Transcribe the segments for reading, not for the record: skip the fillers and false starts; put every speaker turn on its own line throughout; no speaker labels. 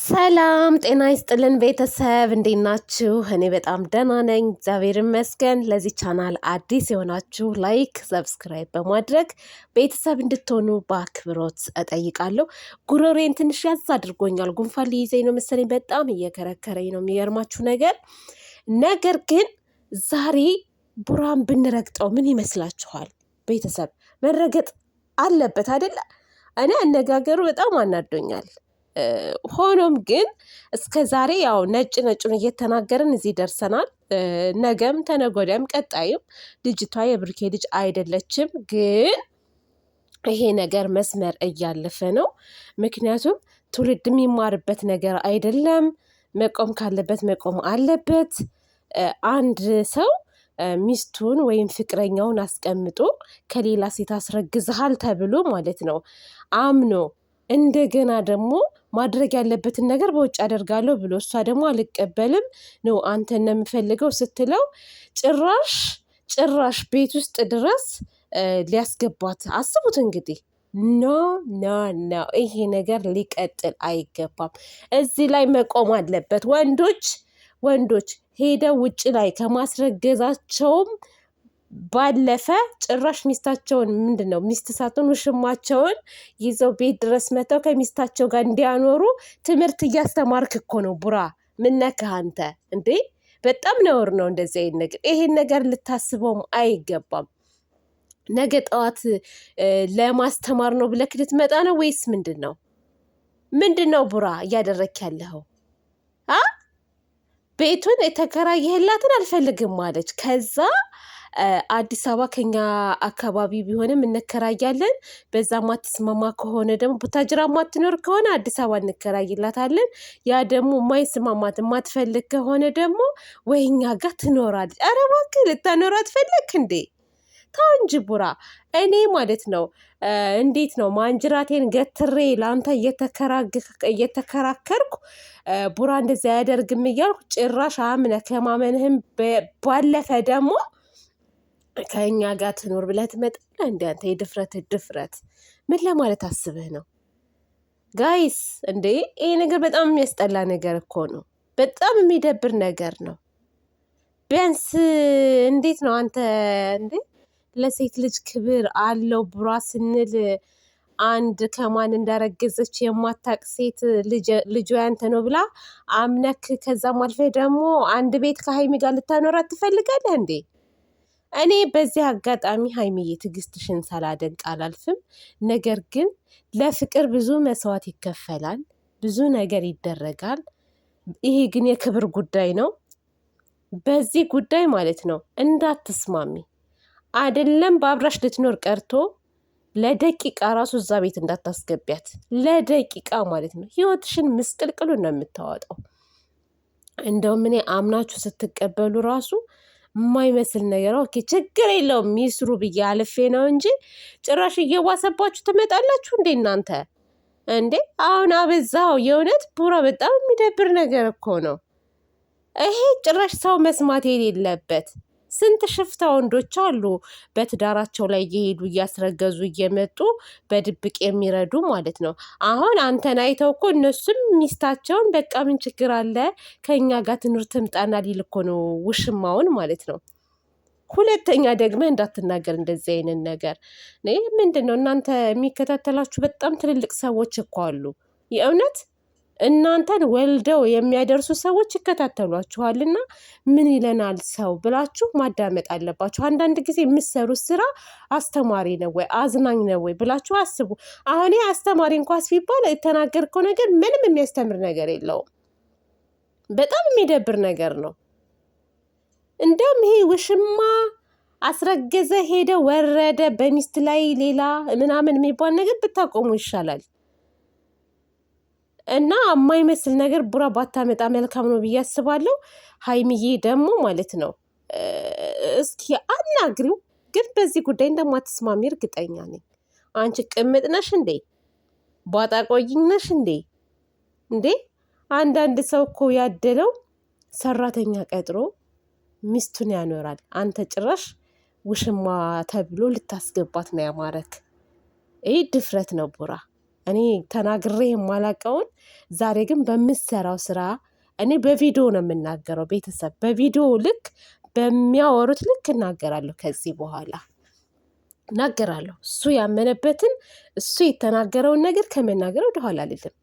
ሰላም ጤና ይስጥልን ቤተሰብ እንዴት ናችሁ? እኔ በጣም ደህና ነኝ፣ እግዚአብሔር ይመስገን። ለዚህ ቻናል አዲስ የሆናችሁ ላይክ፣ ሰብስክራይብ በማድረግ ቤተሰብ እንድትሆኑ በአክብሮት እጠይቃለሁ። ጉሮሬን ትንሽ ያዝ አድርጎኛል፣ ጉንፋን ሊይዘኝ ነው መሰለኝ፣ በጣም እየከረከረኝ ነው የሚገርማችሁ ነገር ግን ዛሬ ቡራን ብንረግጠው ምን ይመስላችኋል? ቤተሰብ መረገጥ አለበት አይደለ? እኔ አነጋገሩ በጣም አናዶኛል። ሆኖም ግን እስከ ዛሬ ያው ነጭ ነጩን እየተናገርን እዚህ ደርሰናል። ነገም ተነጎዳም ቀጣይም ልጅቷ የብሩኬ ልጅ አይደለችም። ግን ይሄ ነገር መስመር እያለፈ ነው። ምክንያቱም ትውልድ የሚማርበት ነገር አይደለም። መቆም ካለበት መቆም አለበት። አንድ ሰው ሚስቱን ወይም ፍቅረኛውን አስቀምጦ ከሌላ ሴት አስረግዝሃል ተብሎ ማለት ነው አምኖ እንደገና ደግሞ ማድረግ ያለበትን ነገር በውጭ አደርጋለሁ ብሎ እሷ ደግሞ አልቀበልም ነው አንተን ነው የምፈልገው ስትለው ጭራሽ ቤት ውስጥ ድረስ ሊያስገባት አስቡት እንግዲህ። ኖ ኖ ኖ ይሄ ነገር ሊቀጥል አይገባም። እዚህ ላይ መቆም አለበት። ወንዶች ሄደው ውጭ ላይ ከማስረገዛቸውም ባለፈ ጭራሽ ሚስታቸውን ሚስት ሳትሆን ውሽማቸውን ይዘው ቤት ድረስ መተው ከሚስታቸው ጋር እንዲያኖሩ ትምህርት እያስተማርክ እኮ ነው ቡራ። ምነካህ አንተ እንዴ? በጣም ነውር ነው እንደዚህ አይነት ነገር። ይሄን ነገር ልታስበውም አይገባም። ነገ ጠዋት ለማስተማር ነው ብለህ ልትመጣ ነው ወይስ ምንድን ነው ቡራ እያደረክ ያለኸው? ቤቱን የተከራየህላትን አልፈልግም ማለች። ከዛ አዲስ አበባ ከኛ አካባቢ ቢሆንም እንከራያለን። በዛ ማትስማማ ከሆነ ደግሞ ቡታጅራ ማትኖር ከሆነ አዲስ አበባ እንከራይላታለን። ያ ደግሞ የማይስማማት የማትፈልግ ከሆነ ደግሞ ወይኛ ጋር ትኖራለች። ኧረ እባክህ ልታኖር አትፈልግ እንዴ? ተው እንጂ ቡራ። እኔ ማለት ነው እንዴት ነው ማንጅራቴን ገትሬ ለአንተ እየተከራከርኩ ቡራ እንደዚያ አያደርግም እያልኩ ጭራሽ አምነህ ከማመንህም ባለፈ ደግሞ ከእኛ ጋር ትኖር ብለህ ትመጣለህ እንደ አንተ የድፍረት ምን ለማለት አስበህ ነው? ጋይስ እንዴ ይሄ ነገር በጣም የሚያስጠላ ነገር እኮ ነው። በጣም የሚደብር ነገር ነው። ቢያንስ እንዴት ነው አንተ እንዴ ለሴት ልጅ ክብር አለው ቡራ ስንል አንድ ከማን እንዳረገዘች የማታቅ ሴት ልጇ ያንተ ነው ብላ አምነክ ከዛም አልፈህ ደግሞ አንድ ቤት ከሀይሚ ጋር ልታኖራት ትፈልጋለህ እንዴ? እኔ በዚህ አጋጣሚ ሀይሚዬ ትዕግስትሽን ሳላደንቅ አላልፍም። ነገር ግን ለፍቅር ብዙ መስዋዕት ይከፈላል፣ ብዙ ነገር ይደረጋል። ይሄ ግን የክብር ጉዳይ ነው። በዚህ ጉዳይ ማለት ነው እንዳትስማሚ አይደለም በአብራሽ ልትኖር ቀርቶ ለደቂቃ ራሱ እዛ ቤት እንዳታስገቢያት። ለደቂቃ ማለት ነው ህይወትሽን ምስቅልቅሉን ነው የምታወጣው። እንደውም እኔ አምናችሁ ስትቀበሉ ራሱ የማይመስል ነገር ኦኬ ችግር የለውም ሚስሩ ብዬ አልፌ ነው እንጂ ጭራሽ እየዋሰባችሁ ትመጣላችሁ እንዴ እናንተ እንዴ! አሁን አበዛው። የእውነት ቡራ በጣም የሚደብር ነገር እኮ ነው ይሄ። ጭራሽ ሰው መስማት የሌለበት ስንት ሽፍታ ወንዶች አሉ በትዳራቸው ላይ እየሄዱ እያስረገዙ እየመጡ በድብቅ የሚረዱ ማለት ነው። አሁን አንተን አይተው እኮ እነሱም ሚስታቸውን በቃ ምን ችግር አለ ከእኛ ጋር ትኑር ትምጣና ሊል እኮ ነው ውሽማውን ማለት ነው። ሁለተኛ ደግመህ እንዳትናገር እንደዚህ አይነት ነገር። ምንድን ነው እናንተ የሚከታተላችሁ በጣም ትልልቅ ሰዎች እኮ አሉ። የእውነት እናንተን ወልደው የሚያደርሱ ሰዎች ይከታተሏችኋልና ምን ይለናል ሰው ብላችሁ ማዳመጥ አለባችሁ። አንዳንድ ጊዜ የምትሰሩት ስራ አስተማሪ ነው ወይ አዝናኝ ነው ወይ ብላችሁ አስቡ። አሁን አስተማሪ እንኳስ ቢባል የተናገርከው ነገር ምንም የሚያስተምር ነገር የለውም። በጣም የሚደብር ነገር ነው። እንደውም ይሄ ውሽማ አስረገዘ ሄደ ወረደ በሚስት ላይ ሌላ ምናምን የሚባል ነገር ብታቆሙ ይሻላል። እና የማይመስል ነገር ቡራ ባታመጣ መልካም ነው ብዬ አስባለሁ። ሀይሚዬ ደግሞ ማለት ነው እስኪ አናግሪው፣ ግን በዚህ ጉዳይ እንደማትስማሚ እርግጠኛ ነኝ። አንቺ ቅምጥ ነሽ እንዴ? ባጣ ቆይኝ ነሽ እንዴ? አንዳንድ ሰው እኮ ያደለው ሰራተኛ ቀጥሮ ሚስቱን ያኖራል። አንተ ጭራሽ ውሽማ ተብሎ ልታስገባት ነው ያማረክ። ይህ ድፍረት ነው ቡራ። እኔ ተናግሬ የማላቀውን ዛሬ ግን በምሰራው ስራ እኔ በቪዲዮ ነው የምናገረው። ቤተሰብ በቪዲዮ ልክ በሚያወሩት ልክ እናገራለሁ። ከዚህ በኋላ እናገራለሁ። እሱ ያመነበትን እሱ የተናገረውን ነገር ከመናገር ወደኋላ አልልም።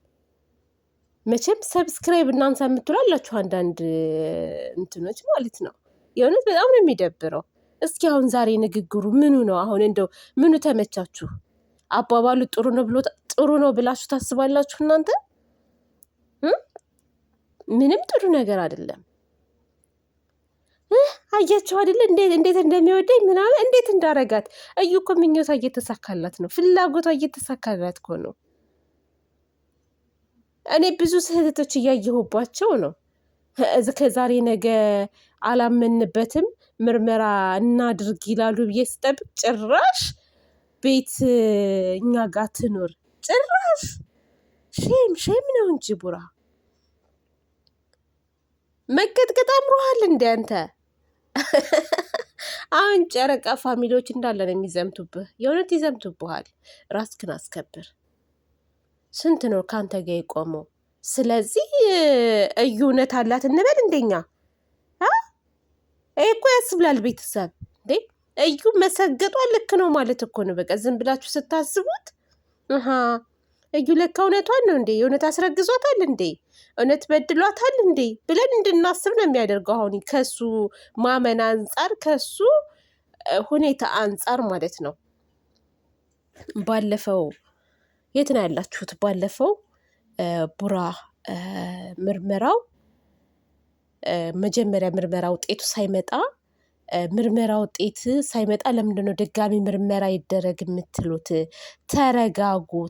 መቼም ሰብስክራይብ እናንሳ የምትላላችሁ አንዳንድ እንትኖች ማለት ነው። የእውነት በጣም ነው የሚደብረው። እስኪ አሁን ዛሬ ንግግሩ ምኑ ነው? አሁን እንደው ምኑ ተመቻችሁ? አባባሉ ጥሩ ነው ብላችሁ ታስባላችሁ እናንተ? ምንም ጥሩ ነገር አይደለም። አያችሁ አይደለ? እንዴት እንደሚወደኝ ምናምን እንዴት እንዳረጋት። እዩ እኮ ምኞቷ እየተሳካላት ነው። ፍላጎቷ እየተሳካላት እኮ ነው። እኔ ብዙ ስህተቶች እያየሁባቸው ነው። ከዛሬ ነገ አላመንበትም ምርመራ እናድርግ ይላሉ ብዬ ስጠብቅ ጭራሽ ቤት እኛ ጋር ትኖር ጭራሽ ሼም ነው እንጂ ቡራ መቀጥቀጥ አምሮሃል እንደ አንተ። አሁን ጨረቃ ፋሚሊዎች እንዳለ ነው የሚዘምቱብህ። የእውነት ይዘምቱብሃል። ራስክን አስከብር። ስንት ነው ከአንተ ጋር የቆመው? ስለዚህ እዩ እውነት አላት እንበል እንደኛ። ይሄ እኮ ያስብላል ቤተሰብ እንዴ። እዩ መሰገጧ ልክ ነው ማለት እኮ ነው። በቃ ዝም ብላችሁ ስታስቡት እዩ ለካ እውነቷን ነው እንዴ? የእውነት አስረግዟታል እንዴ? እውነት በድሏታል እንዴ ብለን እንድናስብ ነው የሚያደርገው። አሁን ከሱ ማመን አንጻር ከሱ ሁኔታ አንጻር ማለት ነው። ባለፈው የት ነው ያላችሁት? ባለፈው ቡራ መጀመሪያ ምርመራ ውጤቱ ሳይመጣ ምርመራ ውጤት ሳይመጣ ለምንድን ነው ድጋሚ ምርመራ ይደረግ የምትሉት?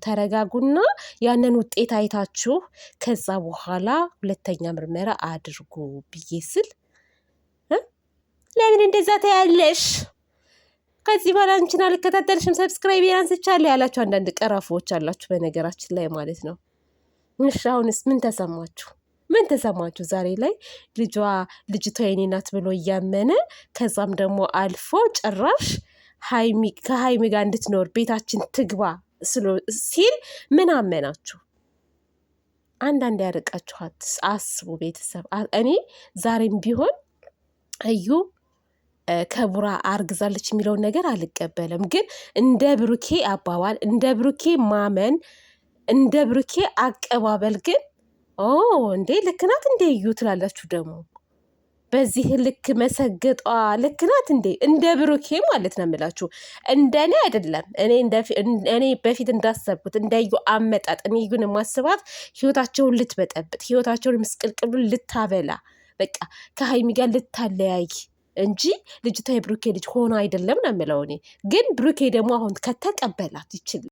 ተረጋጉና ያንን ውጤት አይታችሁ ከዛ በኋላ ሁለተኛ ምርመራ አድርጉ ብዬ ስል ለምን እንደዛ ታያለሽ? ከዚህ በኋላ አንቺን አልከታተልሽም፣ ሰብስክራይብ ያንስቻለሁ ያላችሁ አንዳንድ ቀራፎዎች አላችሁ፣ በነገራችን ላይ ማለት ነው። እሺ አሁንስ ምን ተሰማችሁ? ምን ተሰማችሁ? ዛሬ ላይ ልጅቷ የኔ ናት ብሎ እያመነ ከዛም ደግሞ አልፎ ጭራሽ ከሀይሚ ጋር እንድትኖር ቤታችን ትግባ ሲል ምን አመናችሁ? አንዳንድ ያርቃችኋት አስቡ ቤተሰብ። እኔ ዛሬም ቢሆን እዩ ከቡራ አርግዛለች የሚለውን ነገር አልቀበልም። ግን እንደ ብሩኬ አባባል፣ እንደ ብሩኬ ማመን፣ እንደ ብሩኬ አቀባበል ግን እንዴ ልክ ናት እንዴ እዩ ትላላችሁ ደግሞ። በዚህ ልክ መሰገጧ ልክ ናት እንዴ? እንደ ብሩኬ ማለት ነው የምላችሁ። እንደኔ አይደለም። እኔ በፊት እንዳሰብኩት እንደ እዩ አመጣጥ እኔ እዩን የማስባት ህይወታቸውን ልትበጠብጥ፣ ህይወታቸውን ምስቅልቅሉን ልታበላ፣ በቃ ከሀይሚ ጋር ልታለያይ እንጂ ልጅቷ የብሩኬ ልጅ ሆኖ አይደለም ነው የምለው እኔ። ግን ብሩኬ ደግሞ አሁን ከተቀበላት ይችላል